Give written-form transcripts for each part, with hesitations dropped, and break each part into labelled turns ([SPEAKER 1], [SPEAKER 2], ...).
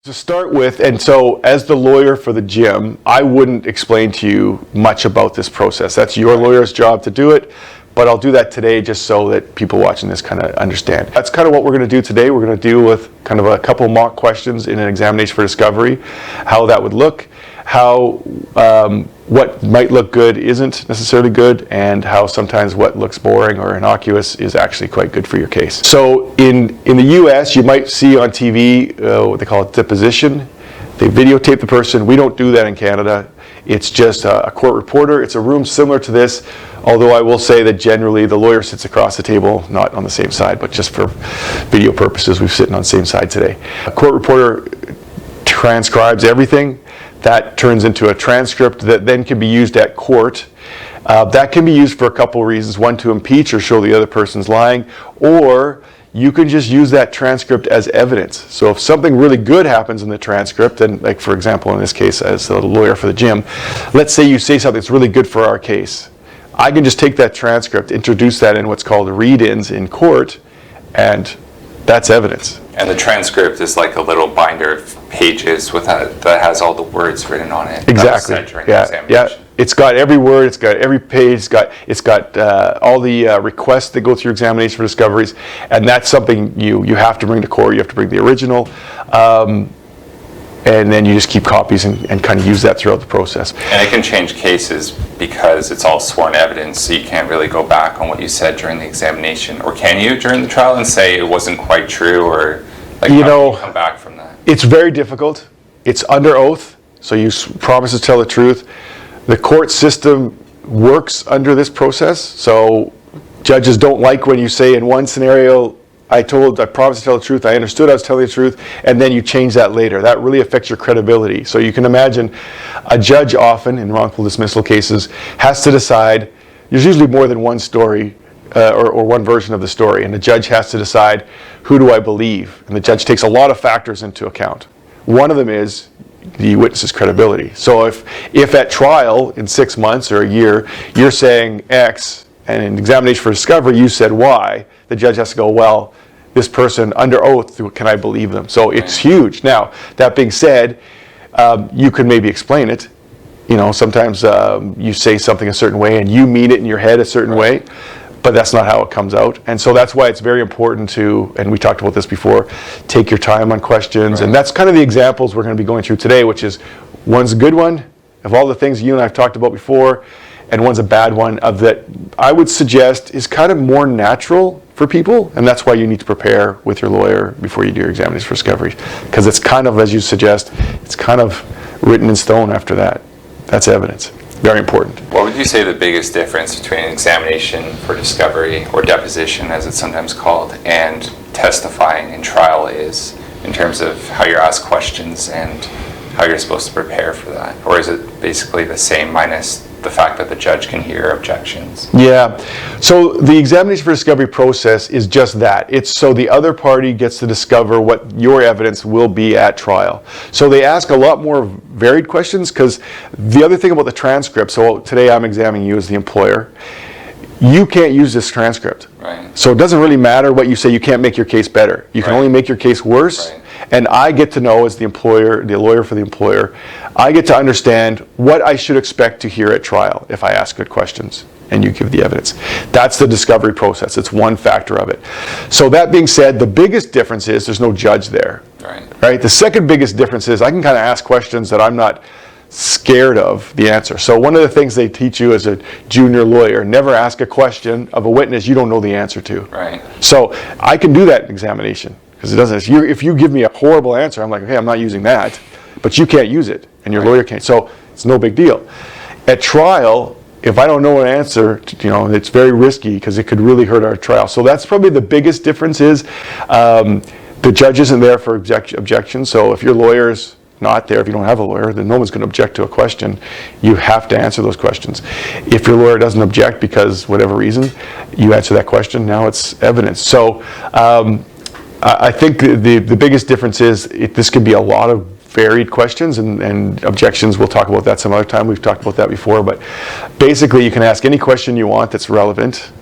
[SPEAKER 1] To start with, and so as the lawyer for the gym, I wouldn't explain to you much about this process. That's your lawyer's job to do it, but I'll do that today just so that people watching this kind of understand. That's kind of what we're going to do today. We're going to deal with kind of a couple mock questions in an examination for discovery, how that would look, how what might look good isn't necessarily good, and how sometimes what looks boring or innocuous is actually quite good for your case. So in the US, you might see on TV what they call a deposition. They videotape the person. We don't do that in Canada. It's just a court reporter. It's a room similar to this, although I will say that generally the lawyer sits across the table, not on the same side, but just for video purposes, we're sitting on the same side today. A court reporter transcribes everything. That turns into a transcript that then can be used at court. That can be used for a couple of reasons. One, to impeach or show the other person's lying, or you can just use that transcript as evidence. So if something really good happens in the transcript, and like for example in this case as a lawyer for the gym, let's say you say something that's really good for our case. I can just take that transcript, introduce that in what's called read-ins in court, and that's evidence.
[SPEAKER 2] And the transcript is like a little binder of pages with that has all the words written on it.
[SPEAKER 1] Exactly. Yeah. It's got every word. It's got every page. It's got all the requests that go through examination for discoveries, and that's something you have to bring to court. You have to bring the original, and then you just keep copies and kind of use that throughout the process.
[SPEAKER 2] And it can change cases because it's all sworn evidence, so you can't really go back on what you said during the examination, or can you during the trial and say it wasn't quite true, or like how do you come back from that?
[SPEAKER 1] It's very difficult. It's under oath, so you promise to tell the truth. The court system works under this process, so judges don't like when you say in one scenario, I promised to tell the truth, I understood I was telling the truth, and then you change that later. That really affects your credibility. So you can imagine a judge often, in wrongful dismissal cases, has to decide, there's usually more than one story, or one version of the story, and the judge has to decide, who do I believe? And the judge takes a lot of factors into account. One of them is the witness's credibility. So if at trial in 6 months or a year, you're saying X, and in examination for discovery you said Y, the judge has to go, well, this person under oath, can I believe them? So it's huge. Now, that being said, you could maybe explain it. You know, sometimes you say something a certain way and you mean it in your head a certain way, but that's not how it comes out. And so that's why it's very important to, and we talked about this before, take your time on questions. And that's kind of the examples we're going to be going through today, which is one's a good one of all the things you and I have talked about before, and one's a bad one of that I would suggest is kind of more natural for people, and that's why you need to prepare with your lawyer before you do your examination for discovery, because it's kind of, as you suggest, it's kind of written in stone after that. That's evidence. Very important.
[SPEAKER 2] What would you say the biggest difference between an examination for discovery, or deposition as it's sometimes called, and testifying in trial is, in terms of how you're asked questions and how you're supposed to prepare for that? Or is it basically the same minus the fact that the judge can hear objections?
[SPEAKER 1] Yeah. So the examination for discovery process is just that. It's so the other party gets to discover what your evidence will be at trial. So they ask a lot more varied questions, because the other thing about the transcript, so today I'm examining you as the employer, you can't use this transcript.
[SPEAKER 2] Right.
[SPEAKER 1] So it doesn't really matter what you say. You can't make your case better. You can only make your case worse.
[SPEAKER 2] Right.
[SPEAKER 1] And I get to know, as the employer, the lawyer for the employer, I get to understand what I should expect to hear at trial if I ask good questions and you give the evidence. That's the discovery process. It's one factor of it. So that being said, the biggest difference is there's no judge there. Right? The second biggest difference is I can kind of ask questions that I'm not scared of the answer. So one of the things they teach you as a junior lawyer, never ask a question of a witness you don't know the answer to.
[SPEAKER 2] Right.
[SPEAKER 1] So I can do that in examination, because it doesn't. If you give me a horrible answer, I'm like, okay, I'm not using that, but you can't use it, and your lawyer can't. So it's no big deal. At trial, if I don't know an answer, it's very risky, because it could really hurt our trial. So that's probably the biggest difference is the judge isn't there for objections. So if your lawyer's not there, if you don't have a lawyer, then no one's going to object to a question. You have to answer those questions. If your lawyer doesn't object because whatever reason, you answer that question, now it's evidence. So I think the biggest difference is this could be a lot of varied questions and objections. We'll talk about that some other time. We've talked about that before, but basically you can ask any question you want that's relevant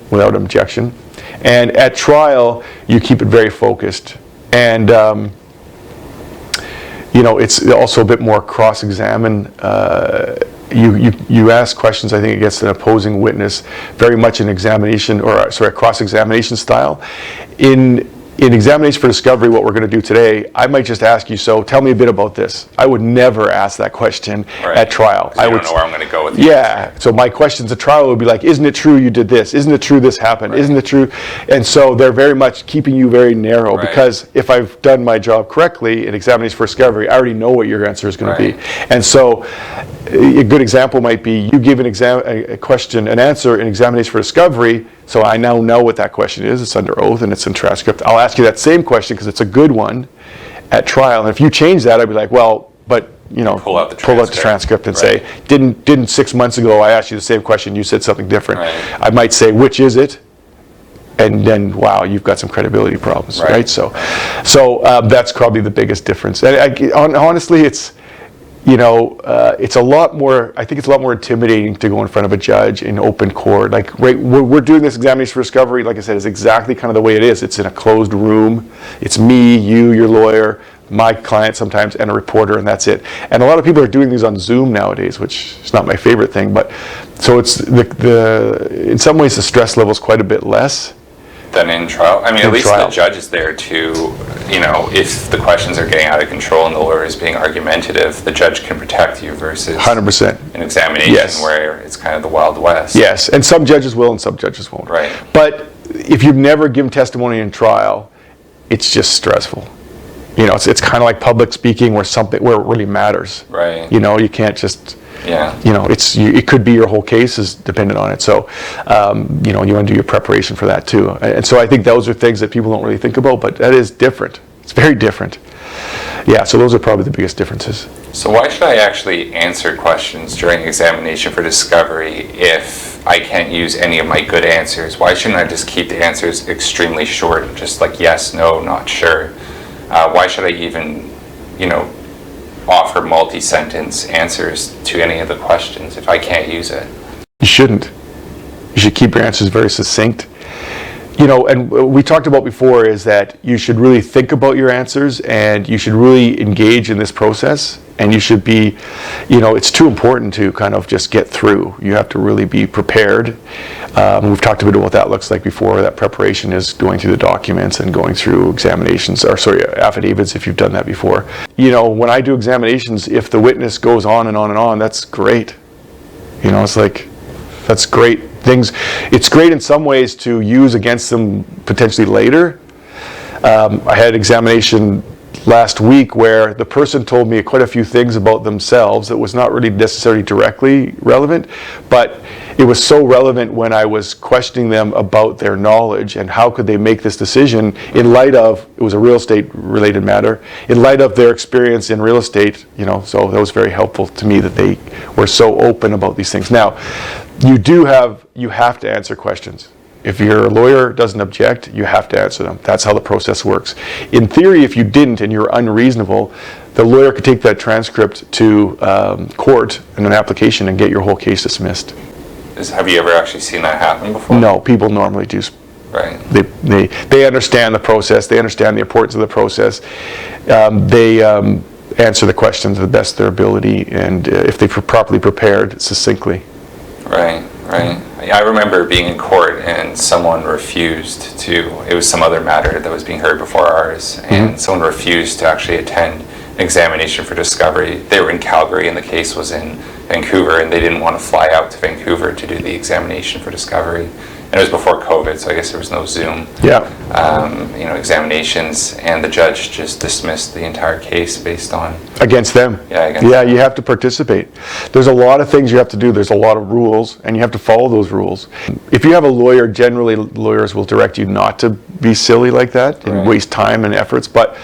[SPEAKER 1] without objection. And at trial, you keep it very focused. And it's also a bit more cross-examine. You ask questions, I think, against an opposing witness, very much an examination, or sorry, a cross-examination style. In examination for discovery, what we're going to do today, I might just ask you, so tell me a bit about this. I would never ask that question at trial.
[SPEAKER 2] I don't know where I'm going to go with you.
[SPEAKER 1] Yeah, so my questions at trial would be like, isn't it true you did this? Isn't it true this happened? Isn't it true? And so they're very much keeping you very narrow, because if I've done my job correctly in examination for discovery, I already know what your answer is going to be. And so a good example might be, you give an answer in examination for discovery, so I now know what that question is. It's under oath and it's in transcript. I'll ask you that same question because it's a good one at trial. And if you change that, I'd be like, well, but pull out the transcript and say, didn't 6 months ago I asked you the same question, you said something different. I might say, which is it? And then, wow, you've got some credibility problems, right? So that's probably the biggest difference. And honestly, it's a lot more, I think it's a lot more intimidating to go in front of a judge in open court. Like, we're doing this examination for discovery, like I said, is exactly kind of the way it is. It's in a closed room. It's me, you, your lawyer, my client sometimes, and a reporter, and that's it. And a lot of people are doing these on Zoom nowadays, which is not my favorite thing, but so it's in some ways the stress level is quite a bit less
[SPEAKER 2] than in trial. I mean, at least the judge is there to, if the questions are getting out of control and the lawyer is being argumentative, the judge can protect you versus
[SPEAKER 1] 100%
[SPEAKER 2] an examination where it's kind of the Wild West.
[SPEAKER 1] Yes, and some judges will and some judges won't. But if you've never given testimony in trial, it's just stressful. It's kind of like public speaking where it really matters. You can't just... it could be your whole case is dependent on it. So, you want to do your preparation for that too. And so I think those are things that people don't really think about, but that is different. It's very different. Yeah, so those are probably the biggest differences.
[SPEAKER 2] So why should I actually answer questions during examination for discovery if I can't use any of my good answers? Why shouldn't I just keep the answers extremely short, just like yes, no, not sure? Why should I even, offer multi-sentence answers to any of the questions if I can't use it?
[SPEAKER 1] You shouldn't. You should keep your answers very succinct. And we talked about before is that you should really think about your answers and you should really engage in this process, and you should be, it's too important to kind of just get through. You have to really be prepared. We've talked a bit about what that looks like before. That preparation is going through the documents and going through affidavits if you've done that before. When I do examinations, if the witness goes on and on and on, that's great. It's like, that's great things. It's great in some ways to use against them potentially later. I had an examination last week where the person told me quite a few things about themselves that was not really necessarily directly relevant, but it was so relevant when I was questioning them about their knowledge and how could they make this decision in light of, it was a real estate related matter, in light of their experience in real estate, so that was very helpful to me that they were so open about these things. Now, you have to answer questions. If your lawyer doesn't object, you have to answer them. That's how the process works. In theory, if you didn't and you're unreasonable, the lawyer could take that transcript to court in an application and get your whole case dismissed.
[SPEAKER 2] Have you ever actually seen that happen before?
[SPEAKER 1] No, people normally do.
[SPEAKER 2] Right.
[SPEAKER 1] They understand the process. They understand the importance of the process. They answer the questions to the best of their ability, and if they're properly prepared, succinctly.
[SPEAKER 2] Right. I remember being in court and someone refused to, it was some other matter that was being heard before ours, and someone refused to actually attend an examination for discovery. They were in Calgary and the case was in Vancouver, and they didn't want to fly out to Vancouver to do the examination for discovery. And it was before COVID, so I guess there was no Zoom examinations, and the judge just dismissed the entire case based on... Against them.
[SPEAKER 1] Yeah, you have to participate. There's a lot of things you have to do. There's a lot of rules, and you have to follow those rules. If you have a lawyer, generally lawyers will direct you not to be silly like that and waste time and efforts, but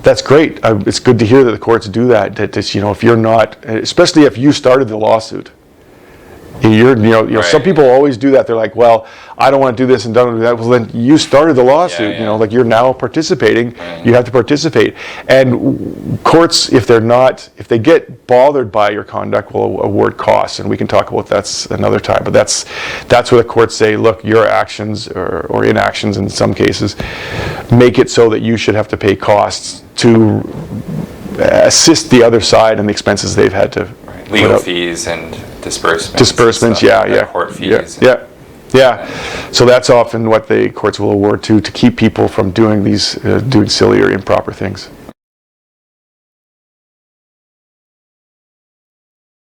[SPEAKER 1] that's great. It's good to hear that the courts do that. That if you're not, especially if you started the lawsuit, some people always do that. They're like, well, I don't want to do this and don't do that. Well, then you started the lawsuit. Like you're now participating. You have to participate. And courts, if they get bothered by your conduct, will award costs. And we can talk about that's another time. But that's where the courts say, look, your actions or inactions in some cases make it so that you should have to pay costs to assist the other side and the expenses they've had to
[SPEAKER 2] Right. Legal
[SPEAKER 1] put up.
[SPEAKER 2] fees and disbursements.
[SPEAKER 1] Disbursements,
[SPEAKER 2] and stuff,
[SPEAKER 1] yeah.
[SPEAKER 2] Court fees.
[SPEAKER 1] Yeah. So that's often what the courts will award to keep people from doing these, doing silly or improper things.